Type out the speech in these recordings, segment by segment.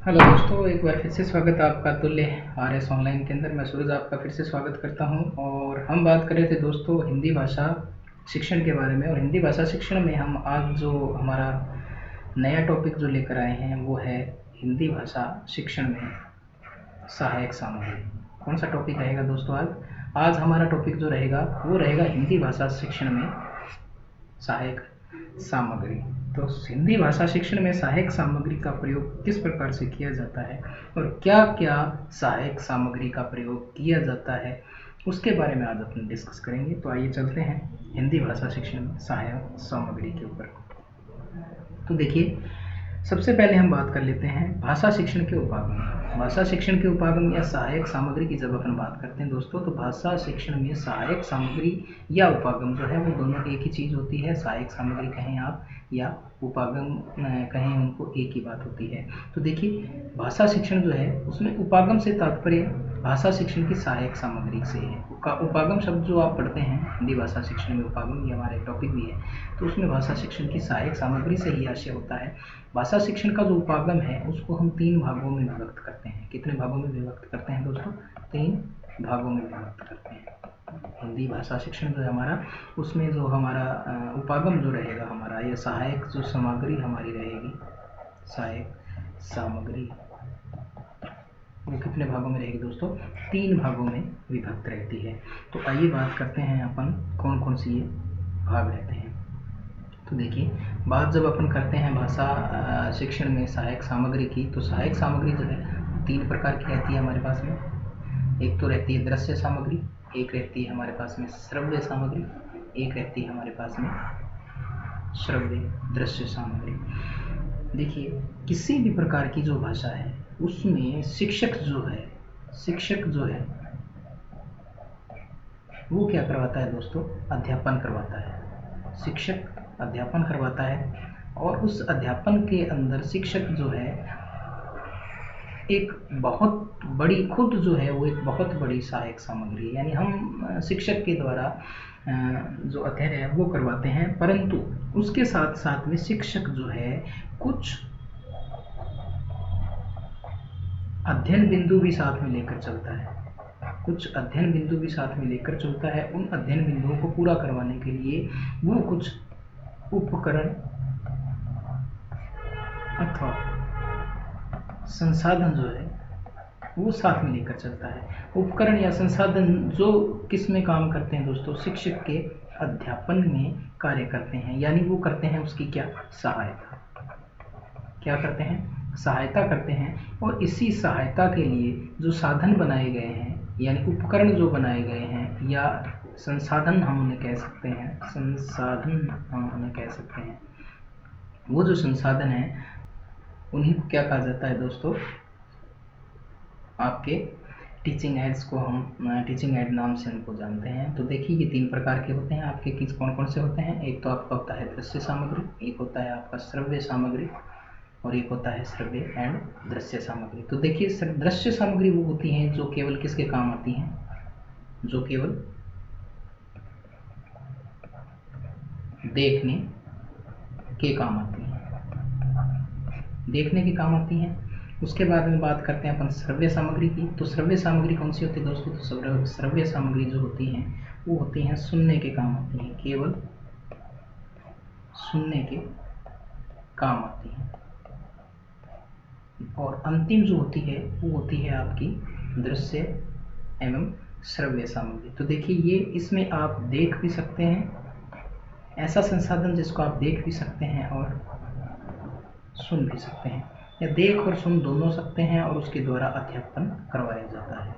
Hello दोस्तों, एक बार फिर से स्वागत है आपका तुल्य RS ऑनलाइन के अंदर। मैं सूरज आपका फिर से स्वागत करता हूं। और हम बात कर रहे थे दोस्तों हिंदी भाषा शिक्षण के बारे में। और हिंदी भाषा शिक्षण में हम आज जो हमारा नया टॉपिक जो लेकर आए हैं वो है हिंदी भाषा शिक्षण में सहायक सामग्री। कौन सा टॉपिक रहेगा दोस्तों? आज हमारा टॉपिक जो रहेगा वो रहेगा हिंदी भाषा शिक्षण में सहायक सामग्री। तो हिंदी भाषा शिक्षण में सहायक सामग्री का प्रयोग किस प्रकार से किया जाता है और क्या क्या सहायक सामग्री का प्रयोग किया जाता है उसके बारे में आज अपन डिस्कस करेंगे। तो आइए चलते हैं हिंदी भाषा शिक्षण में सहायक सामग्री के ऊपर। तो देखिए, सबसे पहले हम बात कर लेते हैं भाषा शिक्षण के उपागम। भाषा शिक्षण के उपागम या सहायक सामग्री की जब अपन बात करते हैं दोस्तों, तो भाषा शिक्षण में सहायक सामग्री या उपागम जो है वो दोनों एक ही चीज़ होती है। सहायक सामग्री कहें आप या उपागम कहें, उनको एक ही बात होती है। तो देखिए, भाषा शिक्षण जो है उसमें उपागम से तात्पर्य भाषा शिक्षण की सहायक सामग्री से है। उपागम शब्द जो आप पढ़ते हैं हिंदी भाषा शिक्षण में, उपागम ये हमारा एक टॉपिक भी है, तो उसमें भाषा शिक्षण की सहायक सामग्री से ही आशय होता है। भाषा शिक्षण का जो उपागम है उसको हम 3 भागों में विभक्त करते हैं। कितने भागों में विभक्त करते हैं दोस्तों? 3 भागों में विभक्त करते हैं। हिंदी भाषा शिक्षण जो है हमारा, उसमें जो हमारा उपागम जो रहेगा हमारा, या सहायक जो सामग्री हमारी रहेगी, सहायक सामग्री, वो कितने भागों में रहेगी दोस्तों? 3 भागों में विभक्त रहती है। तो आइए बात करते हैं अपन कौन कौन सी ये भाग रहते हैं। तो देखिए, बात जब अपन करते हैं भाषा शिक्षण में सहायक सामग्री की, तो सहायक सामग्री जो है 3 प्रकार की रहती है हमारे पास में। एक तो रहती है दृश्य सामग्री, एक रहती है हमारे पास में श्रव्य सामग्री, एक रहती है हमारे पास में श्रव्य दृश्य सामग्री। देखिए, किसी भी प्रकार की जो भाषा है उसमें शिक्षक जो है वो क्या करवाता है दोस्तों? अध्यापन करवाता है। शिक्षक अध्यापन करवाता है, और उस अध्यापन के अंदर शिक्षक जो है एक बहुत बड़ी, खुद जो है वो एक बहुत बड़ी सहायक सामग्री है। यानी हम शिक्षक के द्वारा जो अध्ययन है वो करवाते हैं, परंतु उसके साथ साथ में शिक्षक जो है कुछ अध्ययन बिंदु भी साथ में लेकर चलता है। कुछ अध्ययन बिंदु भी साथ में लेकर चलता है। उन अध्ययन बिंदुओं को पूरा करवाने के लिए वो कुछ उपकरण अथवा संसाधन जो है वो साथ में लेकर चलता है। उपकरण या संसाधन जो किस में काम करते हैं दोस्तों? शिक्षक के अध्यापन में कार्य करते हैं। यानी वो करते हैं उसकी क्या? सहायता। क्या करते हैं? सहायता करते हैं। और इसी सहायता के लिए जो साधन बनाए गए हैं, यानी उपकरण जो बनाए गए हैं, या संसाधन हम उन्हें कह सकते हैं, वो जो संसाधन है उन्हीं को क्या कहा जाता है दोस्तों? आपके टीचिंग एड्स को हम टीचिंग एड नाम से उनको जानते हैं। तो देखिए, ये 3 प्रकार के होते हैं आपके। किस कौन कौन से होते हैं? एक तो आपका होता है दृश्य सामग्री, एक होता है आपका श्रव्य सामग्री, और एक होता है श्रव्य एंड दृश्य सामग्री। तो देखिए, दृश्य सामग्री वो होती हैं जो केवल किसके काम आती हैं? जो केवल देखने के काम आती हैं, देखने के काम आती हैं। उसके बाद में बात करते हैं अपन श्रव्य सामग्री की। तो श्रव्य सामग्री कौन सी होती है दोस्तों? तो श्रव्य सामग्री जो होती हैं वो होती हैं सुनने के काम आती हैं, केवल सुनने के काम आती हैं। और अंतिम जो होती है वो होती है आपकी दृश्य एवं श्रव्य सामग्री। तो देखिए, ये इसमें आप देख भी सकते हैं, ऐसा संसाधन जिसको आप देख भी सकते हैं और सुन भी सकते हैं, या देख और सुन दोनों सकते हैं, और उसके द्वारा अध्यापन करवाया जाता है।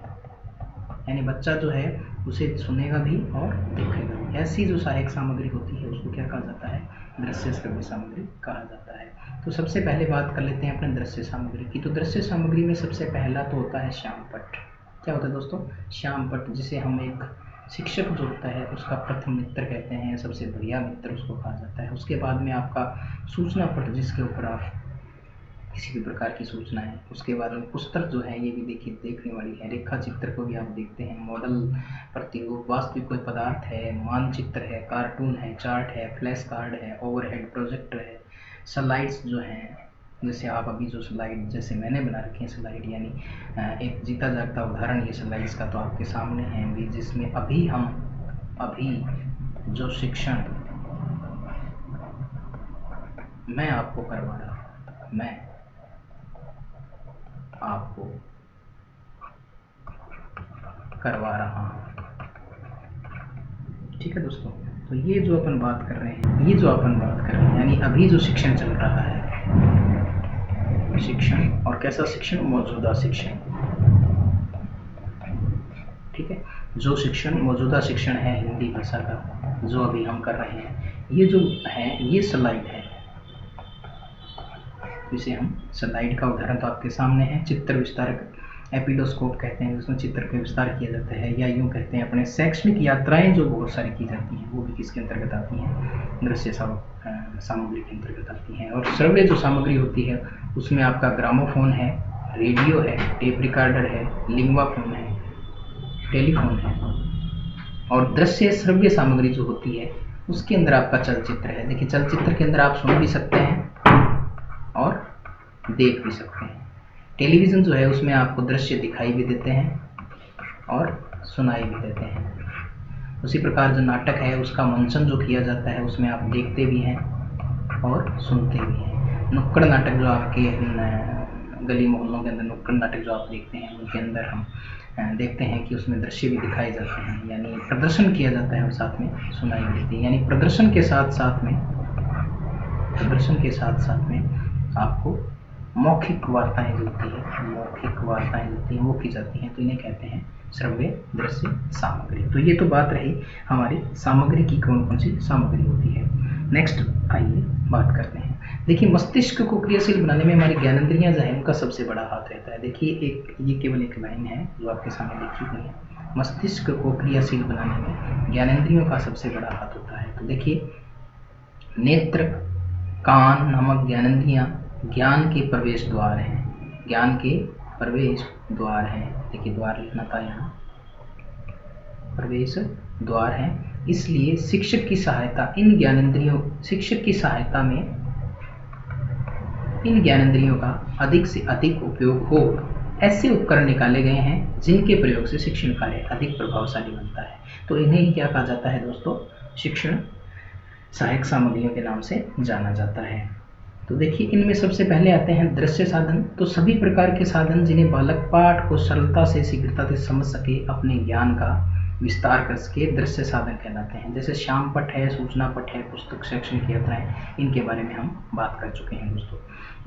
यानी बच्चा जो है उसे सुनेगा भी और देखेगा भी। ऐसी जो सहायक सामग्री होती है उसको क्या कहा जाता है? दृश्य श्रव्य सामग्री कहा जाता है। तो सबसे पहले बात कर लेते हैं अपने दृश्य सामग्री की। तो दृश्य सामग्री में सबसे पहला तो होता है श्यामपट्ट। क्या होता है दोस्तों? श्यामपट्ट, जिसे हम एक शिक्षक जो होता है उसका प्रथम मित्र कहते हैं, सबसे बढ़िया मित्र उसको कहा जाता है। उसके बाद में आपका सूचना पट, जिसके ऊपर आप किसी भी प्रकार की सूचना है। उसके बाद में पुस्तक जो है, ये भी देखिए देखने वाली है। रेखा चित्र को भी आप देखते हैं, मॉडल प्रतिरूप, वास्तविक कोई पदार्थ है, मानचित्र है, कार्टून है, चार्ट है, फ्लैश कार्ड है, ओवरहेड प्रोजेक्टर है, स्लाइड्स जो हैं, जैसे आप अभी जो स्लाइड जैसे मैंने बना रखी है स्लाइड, यानी एक जीता जागता उदाहरण ये स्लाइड्स का तो आपके सामने है भी, जिसमें अभी जो शिक्षण मैं आपको करवा रहा हूँ, मैं आपको करवा रहा हूँ। ठीक है दोस्तों, तो ये जो अपन बात कर रहे हैं, यानी अभी जो शिक्षण चल रहा है, शिक्षण, और कैसा शिक्षण? मौजूदा शिक्षण। ठीक है, जो शिक्षण मौजूदा शिक्षण है हिंदी भाषा का, जो अभी हम कर रहे हैं, ये जो है ये स्लाइड है, इसे हम स्लाइड का उदाहरण तो आपके सामने है। चित्र विस्तारक एपिडोस्कोप कहते हैं, जिसमें चित्र का विस्तार किया जाता है, या यूँ कहते हैं अपने शैक्षणिक यात्राएं जो बहुत सारी की जाती हैं, वो भी किसके अंतर्गत आती हैं? दृश्य सामग्री के अंतर्गत आती हैं। और श्रव्य जो सामग्री होती है उसमें आपका ग्रामोफोन है, रेडियो है, टेप रिकॉर्डर है, लिंगवा फोन है, टेलीफोन है। और दृश्य श्रव्य सामग्री जो होती है उसके अंदर आपका चलचित्र है। देखिए, चलचित्र के अंदर आप सुन भी सकते हैं और देख भी सकते हैं। टेलीविज़न जो है उसमें आपको दृश्य दिखाई भी देते हैं और सुनाई भी देते हैं। उसी प्रकार जो नाटक है उसका मंचन जो किया जाता है उसमें आप देखते भी हैं और सुनते भी हैं। नुक्कड़ नाटक जो आपके गली मोहल्लों के अंदर नुक्कड़ नाटक जो आप देखते हैं उनके अंदर हम देखते हैं कि उसमें दृश्य भी दिखाए जाते हैं, यानी प्रदर्शन किया जाता है और साथ में सुनाई भी देती है। यानी प्रदर्शन के साथ साथ में आपको मौखिक वार्ताएं जो होती है वो की जाती हैं, तो इन्हें कहते हैं श्रव्य दृश्य सामग्री। तो ये तो बात रही हमारी सामग्री की, कौन कौन सी सामग्री होती है। नेक्स्ट आइए बात करते हैं। देखिए, मस्तिष्क को क्रियाशील बनाने में हमारी ज्ञानेंद्रियां जो है उनका सबसे बड़ा हाथ रहता है। देखिए, ये केवल एक लाइन है जो आपके सामने लिखी हुई है। मस्तिष्क को क्रियाशील बनाने में ज्ञानेंद्रियों का सबसे बड़ा हाथ होता है। तो देखिए, नेत्र, कान नामक ज्ञानेंद्रियां ज्ञान के प्रवेश द्वार हैं, देखिए द्वार लिखना था यहाँ, प्रवेश द्वार है। इसलिए शिक्षक की सहायता इन ज्ञानेंद्रियों का अधिक से अधिक उपयोग हो, ऐसे उपकरण निकाले गए हैं जिनके प्रयोग से शिक्षण कार्य अधिक प्रभावशाली बनता है। तो इन्हें ही क्या कहा जाता है दोस्तों? शिक्षण सहायक सामग्रियों के नाम से जाना जाता है। तो देखिए, इनमें सबसे पहले आते हैं दृश्य साधन। तो सभी प्रकार के साधन जिन्हें बालक पाठ को सरलता से, शीघ्रता से समझ सके, अपने ज्ञान का विस्तार कर सके, दृश्य साधन कहलाते हैं। जैसे श्याम पट है, सूचना पट है, पुस्तक, शैक्षणिक यात्राएं, इनके बारे में हम बात कर चुके हैं दोस्तों।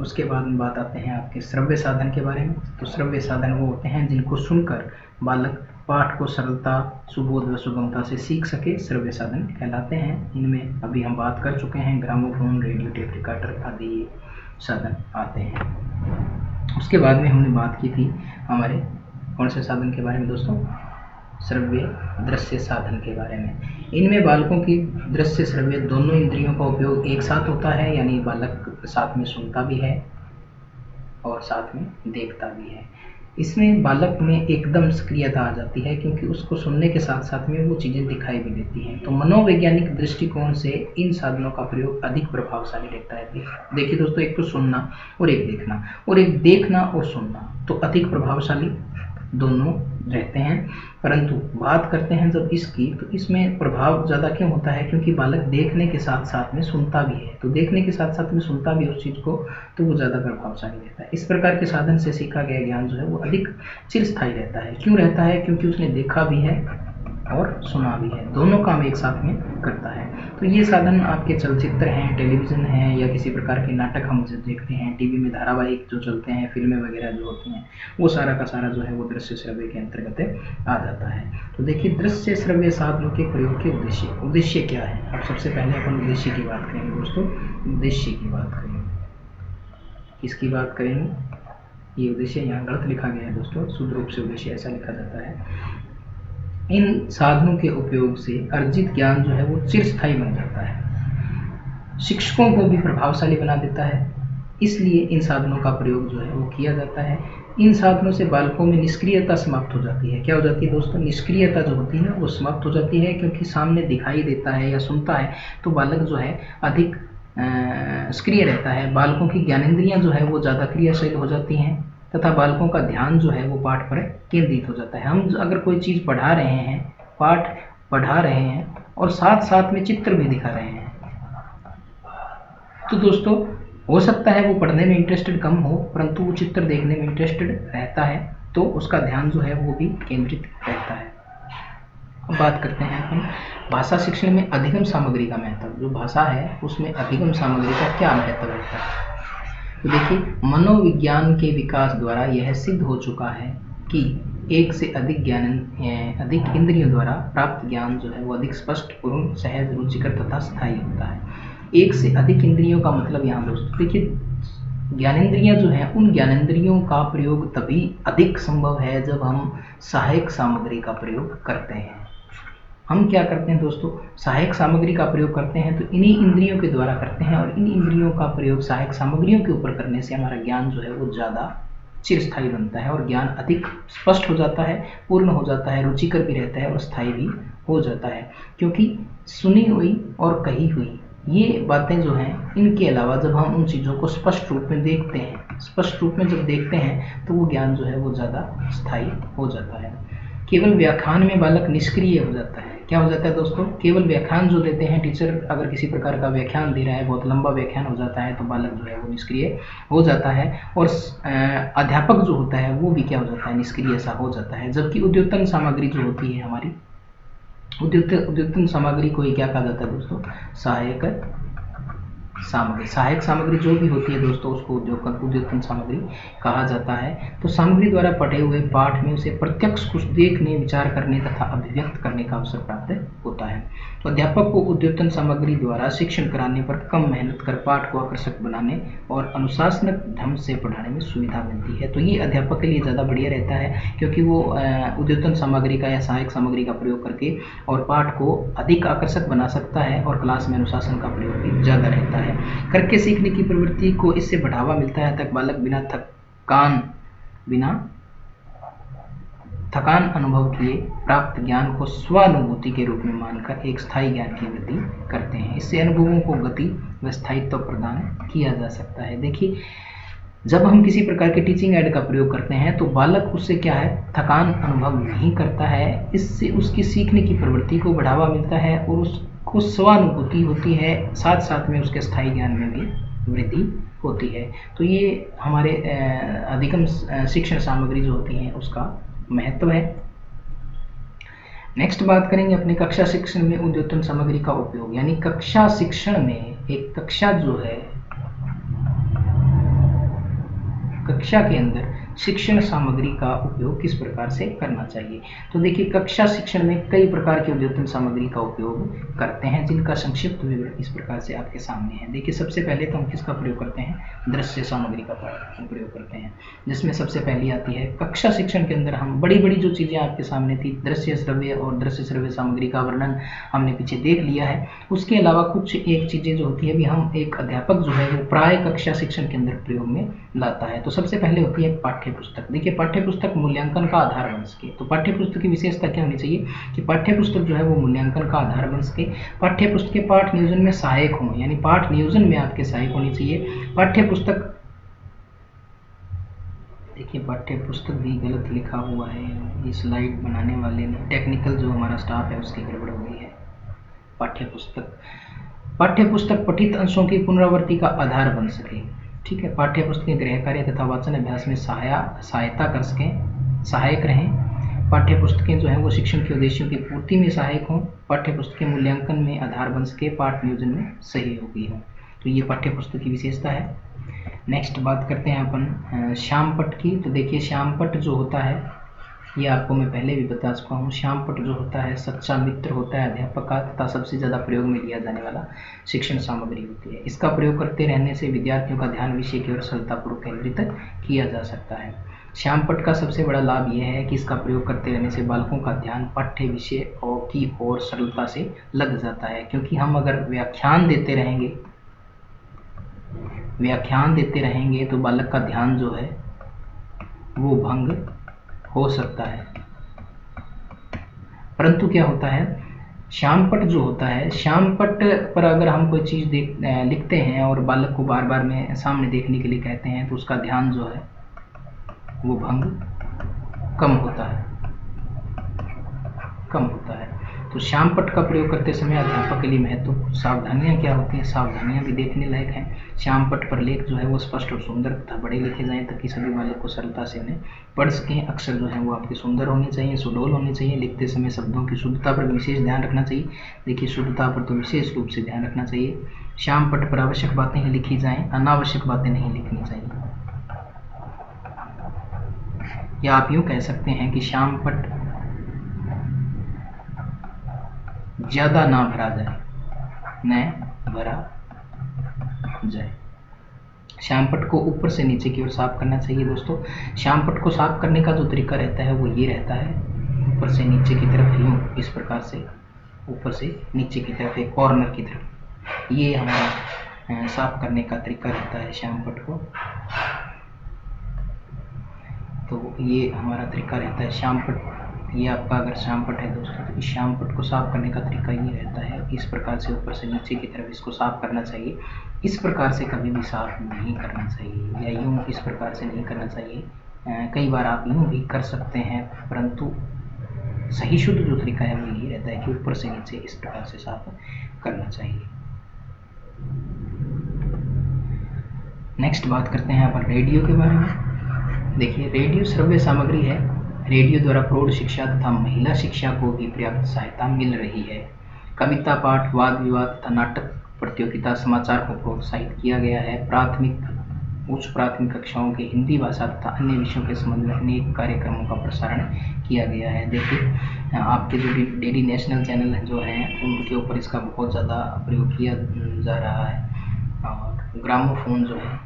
उसके बाद में बात आते हैं आपके श्रव्य साधन के बारे में। तो श्रव्य साधन वो होते हैं जिनको सुनकर बालक पाठ को सरलता, सुबोध व सुगमता से सीख सके, श्रव्य साधन कहलाते हैं। इनमें अभी हम बात कर चुके हैं, ग्रामोफोन, रेडियो, टेप रिकॉर्डर आदि साधन आते हैं। उसके बाद में हमने बात की थी हमारे कौन से साधन के बारे में दोस्तों? श्रव्य दृश्य साधन के बारे में। इनमें बालकों की दृश्य श्रव्य दोनों इंद्रियों का उपयोग एक साथ होता है, यानी बालक साथ में सुनता भी है और साथ में देखता भी है। इसमें बालक में एकदम सक्रियता आ जाती है, क्योंकि उसको सुनने के साथ साथ में वो चीज़ें दिखाई भी देती हैं। तो मनोवैज्ञानिक दृष्टिकोण से इन साधनों का प्रयोग अधिक प्रभावशाली रहता है। देखिए दोस्तों, एक तो सुनना और एक देखना, और एक देखना और सुनना तो अधिक प्रभावशाली दोनों रहते हैं। परंतु बात करते हैं जब इसकी, तो इसमें प्रभाव ज़्यादा क्यों होता है? क्योंकि बालक देखने के साथ साथ में सुनता भी है। तो देखने के साथ साथ में सुनता भी उस चीज़ को, तो वो ज़्यादा प्रभावशाली रहता है। इस प्रकार के साधन से सीखा गया ज्ञान जो है वो अधिक चिरस्थायी रहता है। क्यों रहता है? क्योंकि उसने देखा भी है और सुना भी है, दोनों काम एक साथ में करता है। तो ये साधन आपके चलचित्र हैं, टेलीविज़न हैं, या किसी प्रकार के नाटक हम जो देखते हैं, टीवी में धारावाहिक जो चलते हैं, फिल्में वगैरह जो होती हैं, वो सारा का सारा जो है वो दृश्य श्रव्य के अंतर्गत आ जाता है। तो देखिए, दृश्य श्रव्य साधनों के प्रयोग के उद्देश्य क्या है? अब सबसे पहले अपन उद्देश्य की बात करेंगे दोस्तों। उद्देश्य की बात करेंगे, किसकी बात करेंगे? ये उद्देश्य यहाँ गलत लिखा गया है दोस्तों, शुद्ध रूप से उद्देश्य ऐसा लिखा जाता है। इन साधनों के उपयोग से अर्जित ज्ञान जो है वो चिरस्थायी बन जाता है, शिक्षकों को भी प्रभावशाली बना देता है। इसलिए इन साधनों का प्रयोग जो है वो किया जाता है। इन साधनों से बालकों में निष्क्रियता समाप्त हो जाती है। क्या हो जाती है दोस्तों? निष्क्रियता जो होती है वो समाप्त हो जाती है, क्योंकि सामने दिखाई देता है या सुनता है तो बालक जो है अधिक सक्रिय रहता है, बालकों की ज्ञानेंद्रियां जो है वो ज़्यादा क्रियाशील हो जाती हैं तथा बालकों का ध्यान जो है वो पाठ पर केंद्रित हो जाता है। हम अगर कोई चीज़ पढ़ा रहे हैं, पाठ पढ़ा रहे हैं और साथ साथ में चित्र भी दिखा रहे हैं, तो दोस्तों हो सकता है वो पढ़ने में इंटरेस्टेड कम हो परंतु वो चित्र देखने में इंटरेस्टेड रहता है, तो उसका ध्यान जो है वो भी केंद्रित रहता है। अब बात करते हैं हम भाषा शिक्षण में अधिगम सामग्री का महत्व। जो भाषा है उसमें अधिगम सामग्री का क्या महत्व रहता है? तो देखिए, मनोविज्ञान के विकास द्वारा यह सिद्ध हो चुका है कि एक से अधिक इंद्रियों द्वारा प्राप्त ज्ञान जो है वो अधिक स्पष्ट, पूर्ण, सहज, रुचिकर तथा स्थायी होता है। एक से अधिक इंद्रियों का मतलब यहाँ दोस्तों देखिए, ज्ञानेंद्रियां जो हैं उन ज्ञानेंद्रियों का प्रयोग तभी अधिक संभव है जब हम सहायक सामग्री का प्रयोग करते हैं। हम क्या करते हैं दोस्तों, सहायक सामग्री का प्रयोग करते हैं तो इन्हीं इंद्रियों के द्वारा करते हैं, और इन इंद्रियों का प्रयोग सहायक सामग्रियों के ऊपर करने से हमारा ज्ञान जो है वो ज़्यादा चिरस्थायी बनता है और ज्ञान अधिक स्पष्ट हो जाता है, पूर्ण हो जाता है, रुचिकर भी रहता है और स्थायी भी हो जाता है। क्योंकि सुनी हुई और कही हुई ये बातें जो हैं, इनके अलावा जब हम उन चीज़ों को स्पष्ट रूप में देखते हैं, स्पष्ट रूप में जब देखते हैं तो वो ज्ञान जो है वो ज़्यादा स्थायी हो जाता है। केवल व्याख्यान में बालक निष्क्रिय हो जाता है। क्या हो जाता है दोस्तों, केवल व्याख्यान जो देते हैं, टीचर अगर किसी प्रकार का व्याख्यान दे रहा है, बहुत लंबा व्याख्यान हो जाता है, तो बालक जो है वो निष्क्रिय हो जाता है और अध्यापक जो होता है वो भी क्या हो जाता है, निष्क्रिय सा हो जाता है। जबकि उद्योतन सामग्री जो होती है हमारी, उद्योतन सामग्री को ही क्या कहा जाता है दोस्तों, सहायक सामग्री। सहायक सामग्री जो भी होती है दोस्तों उसको उद्योतन सामग्री कहा जाता है। तो सामग्री द्वारा पढ़े हुए पाठ में उसे प्रत्यक्ष कुछ देखने, विचार करने तथा अभिव्यक्त करने का अवसर प्राप्त होता है। तो अध्यापक को उद्योतन सामग्री द्वारा शिक्षण कराने पर कम मेहनत कर पाठ को आकर्षक बनाने और अनुशासनक ढंग से पढ़ाने में सुविधा मिलती है। तो ये अध्यापक के लिए ज़्यादा बढ़िया रहता है, क्योंकि वो उद्योतन सामग्री का या सहायक सामग्री का प्रयोग करके और पाठ को अधिक आकर्षक बना सकता है और क्लास में अनुशासन का प्रयोग भी ज़्यादा रहता है। करके सीखने की प्रवृत्ति को इससे बढ़ावा मिलता है तक बालक बिना थकान अनुभव किए प्राप्त ज्ञान को स्वानुभूति के रूप में मानकर एक स्थायी ज्ञान की वृद्धि करते हैं। इससे अनुभवों को गति व स्थायित्व प्रदान किया जा सकता है। देखिए, जब हम किसी प्रकार के टीचिंग एड का प्रयोग करते हैं तो बालक उससे क्या है, थकान अनुभव नहीं करता है। इससे उसकी सीखने की प्रवृत्ति को बढ़ावा मिलता है और उसको स्वानुभूति होती है, साथ साथ में उसके स्थायी ज्ञान में भी वृद्धि होती है। तो ये हमारे अधिगम शिक्षण सामग्री जो होती हैं उसका महत्व है। नेक्स्ट बात करेंगे अपने कक्षा शिक्षण में उद्योतन सामग्री का उपयोग, यानी कक्षा शिक्षण में एक कक्षा जो है, कक्षा के अंदर शिक्षण सामग्री का उपयोग किस प्रकार से करना चाहिए। तो देखिए, कक्षा शिक्षण में कई प्रकार की उद्योतन सामग्री का उपयोग करते हैं, जिनका संक्षिप्त विवरण इस प्रकार से आपके सामने है। देखिए, सबसे पहले तो हम किसका प्रयोग करते हैं, दृश्य सामग्री का प्रयोग करते हैं, जिसमें सबसे पहली आती है कक्षा शिक्षण के अंदर हम बड़ी बड़ी जो चीज़ें आपके सामने थी, दृश्य श्रव्य और दृश्य श्रव्य सामग्री का वर्णन हमने पीछे देख लिया है। उसके अलावा कुछ एक चीज़ें जो होती है भी हम एक अध्यापक जो है वो प्राय कक्षा शिक्षण के अंदर प्रयोग में लाता है। तो सबसे पहले होती है पाठ्य पुस्तक। देखिए, पाठ्य पुस्तक मूल्यांकन का आधार बन सके। तो पाठ्य पुस्तक की विशेषता क्या होनी चाहिए कि पाठ्य पुस्तक जो है वो मूल्यांकन का आधार बन सके। पाठ्य पुस्तक के पाठ नियोजन में सहायक हों, यानी पाठ नियोजन में आपके सहायक होनी चाहिए। पाठ्य पुस्तक, देखिए पाठ्य पुस्तक भी गलत लिखा हुआ है, ये स्लाइड बनाने वाले ने, टेक्निकल जो हमारा स्टाफ है उसकी गड़बड़ हो गई है। पाठ्य पुस्तक पठित अंशों की पुनरावृत्ति का आधार बन सके। ठीक है, पाठ्य पुस्तक के गृह कार्य तथा वाचन अभ्यास में सहायता कर सकें, सहायक रहें। पाठ्य पुस्तकें जो हैं वो शिक्षण के उद्देश्यों की पूर्ति में सहायक हों। पाठ्य पुस्तकें मूल्यांकन में आधार बन सके, पाठ नियोजन में सहयोगी हों। तो ये पाठ्य पुस्तक की विशेषता है। नेक्स्ट बात करते हैं अपन श्यामपट्ट की। तो देखिए, श्यामपट्ट जो होता है ये आपको मैं पहले भी बता चुका हूँ। श्यामपट्ट जो होता है सच्चा मित्र होता है अध्यापक का तथा सबसे ज़्यादा प्रयोग में लिया जाने वाला शिक्षण सामग्री होती है। इसका प्रयोग करते रहने से विद्यार्थियों का ध्यान विषय की ओर सरलतापूर्वक केंद्रित किया जा सकता है। श्यामपट्ट का सबसे बड़ा लाभ यह है कि इसका प्रयोग करते रहने से बालकों का ध्यान पाठ्य विषय की ओर सरलता से लग जाता है। क्योंकि हम अगर व्याख्यान देते रहेंगे तो बालक का ध्यान जो है वो भंग हो सकता है। परंतु क्या होता है, श्यामपट्ट जो होता है, श्यामपट्ट पर अगर हम कोई चीज़ लिखते हैं और बालक को बार बार में सामने देखने के लिए कहते हैं तो उसका ध्यान जो है वो भंग कम होता है, कम होता है। तो श्यामपट्ट का प्रयोग करते समय अध्यापक के लिए महत्वपूर्ण सावधानियां क्या होती हैं, सावधानियां भी देखने लायक हैं। श्यामपट्ट पर लेख जो है वो स्पष्ट और सुंदर तथा बड़े लिखे जाएं ताकि सभी बालक को सरलता से उन्हें पढ़ सकें। अक्षर जो है वो आपके सुंदर होने चाहिए, सुडौल होने चाहिए। लिखते समय शब्दों की शुद्धता पर विशेष ध्यान रखना चाहिए। देखिए, शुद्धता पर तो विशेष रूप से ध्यान रखना चाहिए। श्यामपट्ट पर आवश्यक बातें ही लिखी जाएं, अनावश्यक बातें नहीं लिखनी चाहिए। या आप यूं कह सकते हैं कि श्यामपट्ट ज्यादा ना भरा जाए, न भरा जाए। श्यामपट्ट को ऊपर से नीचे की ओर साफ करना चाहिए दोस्तों। श्यामपट्ट को साफ करने का जो तरीका रहता है वो ये रहता है, ऊपर से नीचे की तरफ यूं, इस प्रकार से ऊपर से नीचे की तरफ, एक कॉर्नर की तरफ, ये हमारा साफ करने का तरीका रहता है श्यामपट्ट को। तो ये हमारा तरीका रहता है श्यामपट्ट। ये आपका अगर श्यामपट्ट है दोस्तों, तो इस श्यामपट्ट को साफ करने का तरीका ये रहता है, इस प्रकार से ऊपर से नीचे की तरफ इसको साफ करना चाहिए। इस प्रकार से कभी भी साफ नहीं करना चाहिए, या यूं इस प्रकार से नहीं करना चाहिए। कई बार आप यूं भी कर सकते हैं, परंतु सही शुद्ध जो तरीका है वो यही रहता है कि ऊपर से नीचे इस प्रकार से साफ करना चाहिए। नेक्स्ट बात करते हैं अपन रेडियो के बारे में। देखिए, रेडियो श्रव्य सामग्री है। रेडियो द्वारा प्रौढ़ शिक्षा तथा महिला शिक्षा को भी पर्याप्त सहायता मिल रही है। कविता पाठ, वाद विवाद तथा नाटक प्रतियोगिता, समाचार को प्रोत्साहित किया गया है। प्राथमिक, उच्च प्राथमिक कक्षाओं के हिंदी भाषा तथा अन्य विषयों के संबंध में अनेक कार्यक्रमों का प्रसारण किया गया है। देखिए, आपके जो भी डेली नेशनल चैनल जो हैं उनके ऊपर इसका बहुत ज़्यादा प्रयोग किया जा रहा है। और ग्रामोफोन जो है,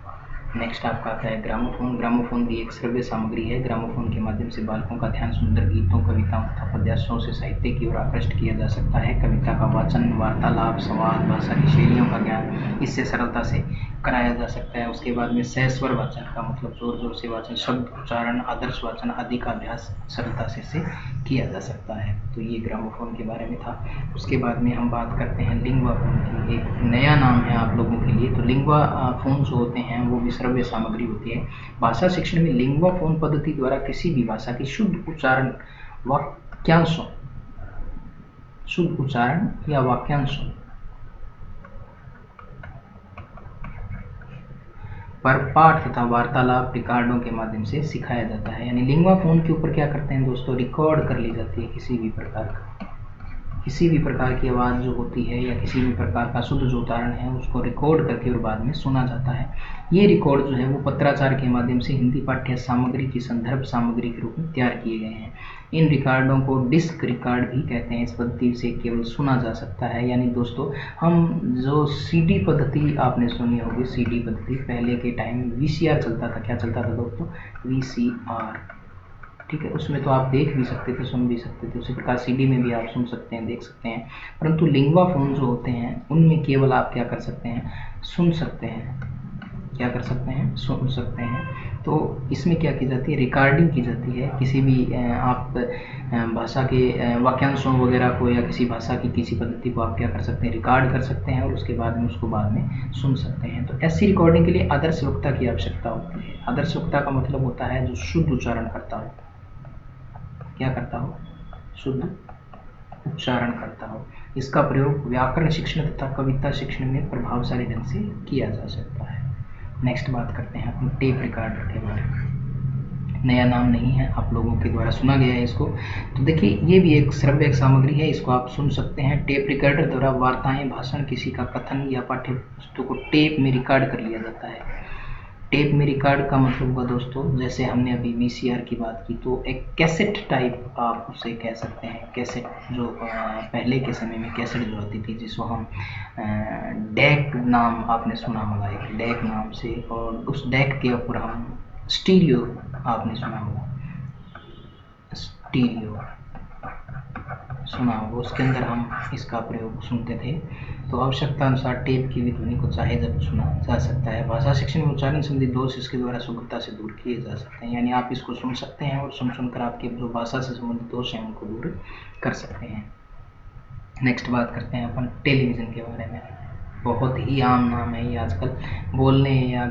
नेक्स्ट आपका आता है ग्रामोफोन। ग्रामोफोन भी एक श्रव्य सामग्री है। ग्रामोफोन के माध्यम से बालकों का ध्यान सुंदर गीतों, कविताओं तथा पद्यासों से साहित्य की ओर आकृष्ट किया जा सकता है। कविता का वाचन, वार्तालाप, संवाद, भाषा की शैलियों का ज्ञान इससे सरलता से कराया जा सकता है। उसके बाद में सहस्वर वाचन का मतलब जोर जोर से वाचन, शब्द उच्चारण, आदर्श वाचन आदि का अभ्यास सरलता से किया जा सकता है। तो ये ग्रामोफोन के बारे में था। उसके बाद में हम बात करते हैं लिंग्वा फोन की। एक नया नाम है आप लोगों के लिए। तो लिंग्वा फोन जो होते हैं वो भी श्रव्य सामग्री होती है। भाषा शिक्षण में लिंग्वा फोन पद्धति द्वारा किसी भी भाषा की शुद्ध उच्चारण, वाक्यांशों, शुद्ध उच्चारण या वाक्यांशों पर पाठ तथा वार्तालाप रिकॉर्डों के माध्यम से सिखाया जाता है। यानी लिंग्वा फोन के ऊपर क्या करते हैं दोस्तों, रिकॉर्ड कर ली जाती है किसी भी प्रकार की आवाज़ जो होती है या किसी भी प्रकार का शुद्ध जो उच्चारण है उसको रिकॉर्ड करके और बाद में सुना जाता है। ये रिकॉर्ड जो है वो पत्राचार के माध्यम से हिंदी पाठ्य सामग्री की संदर्भ सामग्री के रूप में तैयार किए गए हैं। इन रिकॉर्डों को डिस्क रिकॉर्ड भी कहते हैं। इस पद्धति से केवल सुना जा सकता है। यानी दोस्तों, हम जो सीडी पद्धति आपने सुनी होगी, सीडी पद्धति, पहले के टाइम वीसीआर चलता था। क्या चलता था दोस्तों? वीसीआर, ठीक है। उसमें तो आप देख भी सकते थे, सुन भी सकते थे। उसी प्रकार सीडी में भी आप सुन सकते हैं, देख सकते हैं। परंतु लिंग्वा फोन जो होते हैं उनमें केवल आप क्या कर सकते हैं, सुन सकते हैं। क्या कर सकते हैं? सुन सकते हैं। तो इसमें क्या की जाती है, रिकॉर्डिंग की जाती है। किसी भी आप भाषा के वाक्यांशों वगैरह को या किसी भाषा की किसी पद्धति को आप क्या कर सकते हैं, रिकॉर्ड कर सकते हैं और उसके बाद में उसको बाद में सुन सकते हैं। तो ऐसी रिकॉर्डिंग के लिए आदर्श वक्ता की आवश्यकता होती है। आदर्श वक्ता का मतलब होता है जो शुद्ध उच्चारण करता हो। क्या करता हो? शुद्ध उच्चारण करता हो। इसका प्रयोग व्याकरण शिक्षण तथा कविता शिक्षण में प्रभावशाली ढंग से किया जा सकता है। नेक्स्ट बात करते हैं हम टेप रिकॉर्डर के बारे में। नया नाम नहीं है, आप लोगों के द्वारा सुना गया है इसको। तो देखिए, ये भी एक श्रव्य सामग्री है, इसको आप सुन सकते हैं। टेप रिकॉर्डर द्वारा वार्ताएं, भाषण, किसी का कथन या पाठ्य पुस्तक को टेप में रिकॉर्ड कर लिया जाता है। टेप में रिकॉर्ड का मतलब हुआ दोस्तों, जैसे हमने अभी वीसीआर की बात की, तो एक कैसेट टाइप आप उसे कह सकते हैं। कैसेट जो पहले के समय में कैसेट जो होती थी, जिसको हम डैक नाम आपने सुना होगा, एक डैक नाम से, और उस डैक के ऊपर हम स्टीरियो आपने सुना होगा, स्टीरियो सुना होगा, उसके अंदर हम इसका प्रयोग सुनते थे। तो आवश्यकता अनुसार टेप की भी ध्वनि को चाहे जब सुना जा सकता है। भाषा शिक्षण में उच्चारण संबंधी दोष इसके द्वारा सुगमता से दूर किए जा सकते हैं। यानी आप इसको सुन सकते हैं और सुनकर आपके जो भाषा से संबंधित दोष हैं उनको दूर कर सकते हैं। नेक्स्ट बात करते हैं अपन टेलीविज़न के बारे में। बहुत ही आम नाम है ये आजकल, बोलने या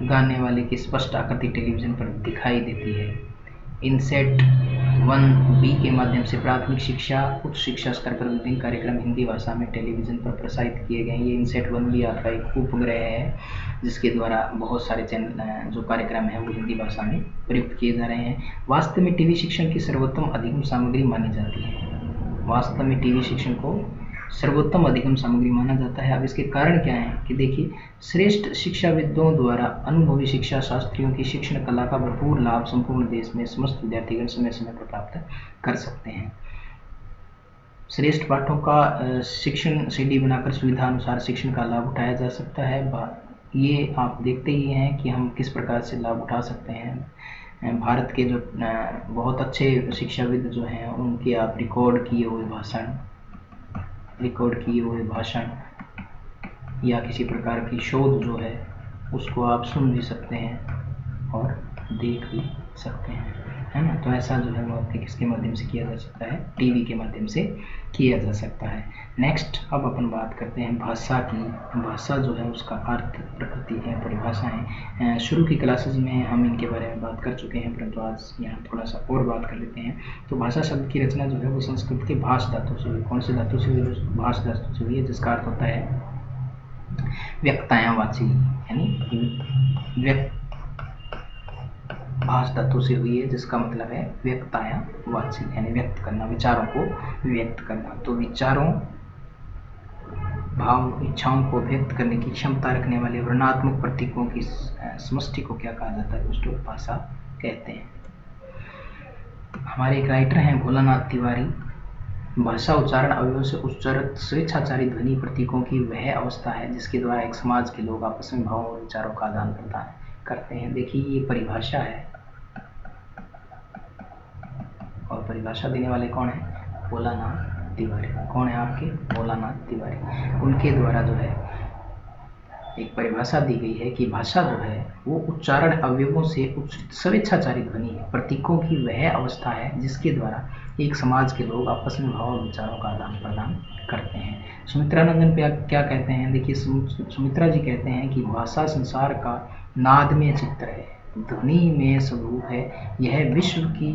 गाने वाले की स्पष्ट आकृति टेलीविज़न पर दिखाई देती है। इनसेट 1B के माध्यम से प्राथमिक शिक्षा, उच्च शिक्षा स्तर पर विभिन्न कार्यक्रम हिंदी भाषा में टेलीविज़न पर प्रसारित किए गए। ये इनसेट 1B आपका एक उपग्रह है जिसके द्वारा बहुत सारे चैनल जो कार्यक्रम हैं वो हिंदी भाषा में प्रयुक्त किए जा रहे हैं। वास्तव में टीवी शिक्षण की सर्वोत्तम अधिगम सामग्री मानी जाती है। वास्तव में टीवी शिक्षण को सर्वोत्तम अधिगम सामग्री माना जाता है। अब इसके कारण क्या है कि देखिए, श्रेष्ठ शिक्षाविदों द्वारा अनुभवी शिक्षा शास्त्रियों की शिक्षण कला का भरपूर लाभ संपूर्ण देश में समस्त विद्यार्थीगण समय समय पर प्राप्त कर सकते हैं। श्रेष्ठ पाठों का शिक्षण सीडी बनाकर सुविधा अनुसार शिक्षण का लाभ उठाया जा सकता है। ये आप देखते ही हैं कि हम किस प्रकार से लाभ उठा सकते हैं। भारत के जो बहुत अच्छे शिक्षाविद जो हैं उनके आप रिकॉर्ड किए हुए भाषण या किसी प्रकार की शोध जो है उसको आप सुन भी सकते हैं और देख भी सकते हैं, है ना। तो ऐसा जो है वो आपके किसके माध्यम से किया जा सकता है, टीवी के माध्यम से किया जा सकता है। नेक्स्ट अब अपन बात करते हैं भाषा की। भाषा जो है उसका अर्थ, प्रकृति है, परिभाषा है। शुरू की क्लासेस में हम इनके बारे में बात कर चुके हैं, परंतु आज यहाँ थोड़ा सा और बात कर लेते हैं। तो भाषा शब्द की रचना जो है वो संस्कृत के भाष धातु से हुई। कौन से धातु से हुई? भाष धातु से हुई है, जिसका अर्थ होता है व्यक्तायावाची, यानी भाष धातु से हुई है जिसका मतलब है व्यक्तायावाची, यानी व्यक्त करना, विचारों को व्यक्त करना। तो विचारों, भाव, इच्छाओं को व्यक्त करने की क्षमता रखने वाले वर्णात्मक प्रतीकों की समष्टि को क्या कहा जाता है? उसको भाषा कहते हैं। हमारे एक राइटर हैं भोलानाथ तिवारी। भाषा उच्चारण अवयव से उच्चारित स्वेच्छाचारी ध्वनि प्रतीकों की वह अवस्था है जिसके द्वारा एक समाज के लोग आपस में भावों और विचारों का आदान प्रदान करते हैं। देखिए ये परिभाषा है और परिभाषा देने वाले कौन है? भोलानाथ तिवारी। कौन है आपके? भोलानाथ तिवारी। उनके द्वारा जो है एक परिभाषा दी गई है कि भाषा जो है वो उच्चारण अवयवों से उच्चरित स्वेच्छाचारी ध्वनि प्रतीकों की वह अवस्था है जिसके द्वारा एक समाज के लोग आपस में भाव और विचारों का आदान प्रदान करते हैं। सुमित्रानंदन पे क्या कहते हैं? देखिए सुमित्रा जी कहते हैं कि भाषा संसार का नाद में चित्र है, ध्वनि में स्वरूप है, यह विश्व की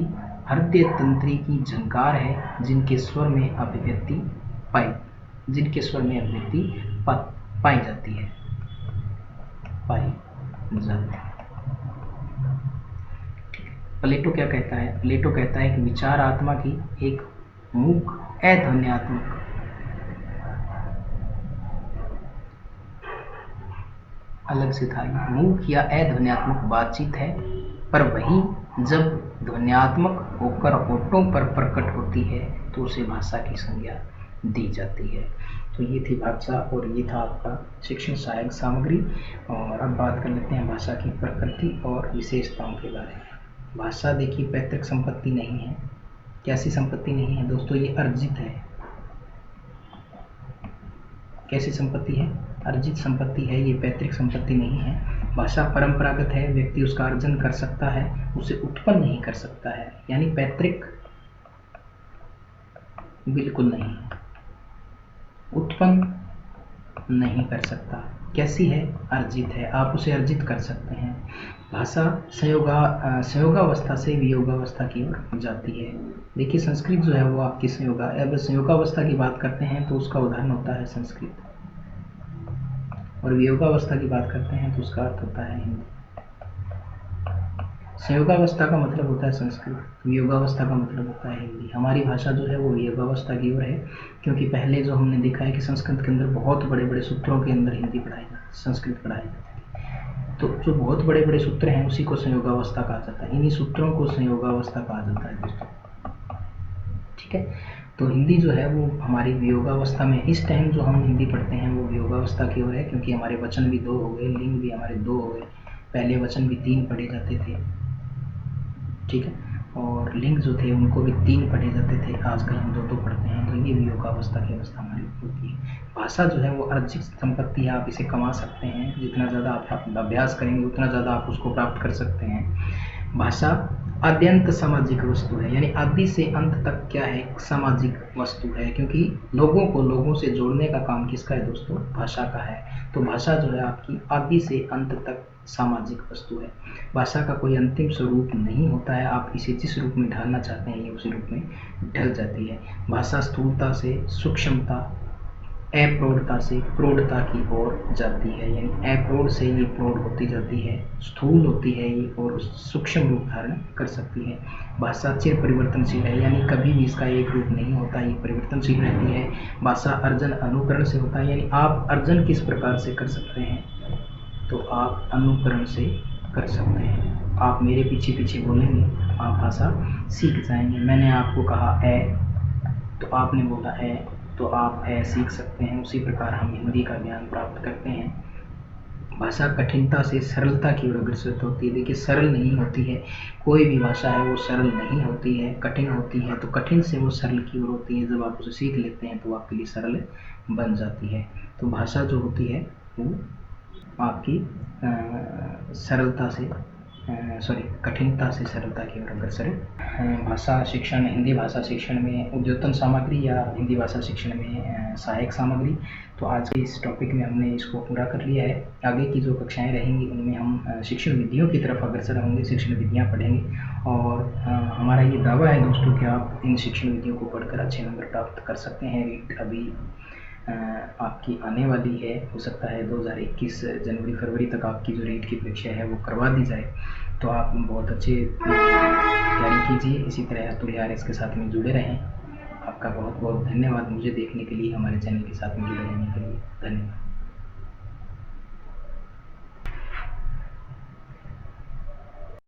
हृदय तंत्री की झंकार है जिनके स्वर में अभिव्यक्ति पाई जाती है। प्लेटो क्या कहता है? प्लेटो कहता है कि विचार आत्मा की एक मूक अध्वन्यात्मक अलग से था, मूक या अध्वन्यात्मक बातचीत है, पर वही जब ध्वन्यात्मक होकर होठों पर प्रकट होती है तो उसे भाषा की संज्ञा दी जाती है। तो ये थी भाषा और ये था आपका शिक्षण सहायक सामग्री। और अब बात कर लेते हैं भाषा की प्रकृति और विशेषताओं के बारे में। भाषा देखिए पैतृक संपत्ति नहीं है। कैसी संपत्ति नहीं है दोस्तों? ये अर्जित है। कैसी संपत्ति है? अर्जित संपत्ति है, ये पैतृक संपत्ति नहीं है। भाषा परंपरागत है, व्यक्ति उसका अर्जन कर सकता है, उसे उत्पन्न नहीं कर सकता है, यानी पैतृक बिल्कुल नहीं है, उत्पन्न नहीं कर सकता। कैसी है? अर्जित है, आप उसे अर्जित कर सकते हैं। भाषा संयोगावस्था से वियोगावस्था की ओर जाती है। देखिए संस्कृत जो है वो आपकी संयोगावस्था की बात करते हैं तो उसका उदाहरण होता है संस्कृत, और वियोगावस्था की बात करते हैं तो उसका अर्थ होता है हिंदी। संयोगावस्था का मतलब होता है संस्कृत, वियोगावस्था का मतलब होता है हिंदी। हमारी भाषा जो है वो वियोगावस्था की ओर है, क्योंकि पहले जो हमने देखा है कि संस्कृत के अंदर बहुत बड़े बड़े सूत्रों के अंदर हिंदी पढ़ाई जाती, संस्कृत पढ़ाई जाती थी। तो जो बहुत बड़े बड़े सूत्र हैं उसी को संयोगावस्था कहा जाता है, इन्हीं सूत्रों को संयोगावस्था कहा जाता है दोस्तों, ठीक है। तो हिंदी जो है वो हमारी वियोगावस्था में, इस टाइम जो हम हिंदी पढ़ते हैं वो वियोगावस्था की ओर है, क्योंकि हमारे वचन भी 2 हो गए, लिंग भी हमारे 2 हो गए। पहले वचन भी 3 पढ़े जाते थे, ठीक है, और लिंग जो थे उनको भी 3 पढ़े जाते थे, आजकल हम 2 पढ़ते हैं। तो ये वियोगावस्था की अवस्था हमारी होती है। भाषा जो है वो अर्जित संपत्ति है, आप इसे कमा सकते हैं, जितना ज़्यादा आप अभ्यास करेंगे उतना ज़्यादा आप उसको प्राप्त कर सकते हैं। भाषा आद्यंत सामाजिक वस्तु है, यानी आदि से अंत तक क्या है, सामाजिक वस्तु है, क्योंकि लोगों को लोगों से जोड़ने का काम किसका है दोस्तों, भाषा का है। तो भाषा जो है आपकी आदि से अंत तक सामाजिक वस्तु है। भाषा का कोई अंतिम स्वरूप नहीं होता है, आप इसे जिस रूप में ढालना चाहते हैं ये उसी रूप में ढल जाती है। भाषा स्थूलता से सूक्ष्मता, अप्रौढ़ता से प्रौढ़ता की ओर जाती है, यानी अप्रौढ़ से ये प्रौढ़ होती जाती है, स्थूल होती है ये और सूक्ष्म रूप धारण कर सकती है। भाषा चिर परिवर्तनशील है, यानी कभी भी इसका एक रूप नहीं होता, ये परिवर्तनशील रहती है। भाषा अर्जन अनुकरण से होता है, यानी आप अर्जन किस प्रकार से कर सकते हैं, तो आप अनुकरण से कर सकते हैं। आप मेरे पीछे पीछे बोलेंगे, आप भाषा सीख जाएंगे। मैंने आपको कहा ए, तो आपने बोला ए, तो आप ए सीख सकते हैं। उसी प्रकार हम हिंदी का ज्ञान प्राप्त करते हैं। भाषा कठिनता से सरलता की ओर अग्रसर होती है। देखिए, सरल नहीं होती है, कोई भी भाषा है वो सरल नहीं होती है, कठिन होती है। तो कठिन से वो सरल की ओर होती है, जब आप उसे सीख लेते हैं तो आपके लिए सरल बन जाती है। तो भाषा जो होती है वो आपकी सरलता से कठिनता से सरलता की ओर अग्रसर है। भाषा शिक्षण, हिंदी भाषा शिक्षण में उद्योतन सामग्री या हिंदी भाषा शिक्षण में सहायक सामग्री। तो आज के इस टॉपिक में हमने इसको पूरा कर लिया है। आगे की जो कक्षाएं रहेंगी उनमें हम शिक्षण विधियों की तरफ अग्रसर होंगे, शिक्षण विधियाँ पढ़ेंगे। और हमारा ये दावा है दोस्तों कि आप इन शिक्षण विधियों को पढ़कर अच्छे नंबर प्राप्त कर सकते हैं। रीट अभी आपकी आने वाली है, हो सकता है 2021 जनवरी फरवरी तक आपकी जो रीट की परीक्षा है वो करवा दी जाए। तो आप बहुत अच्छे तैयारी कीजिए, इसी तरह अतुल आरएस के साथ में जुड़े रहें। आपका बहुत बहुत धन्यवाद मुझे देखने के लिए, हमारे चैनल के साथ में जुड़े रहने के लिए धन्यवाद।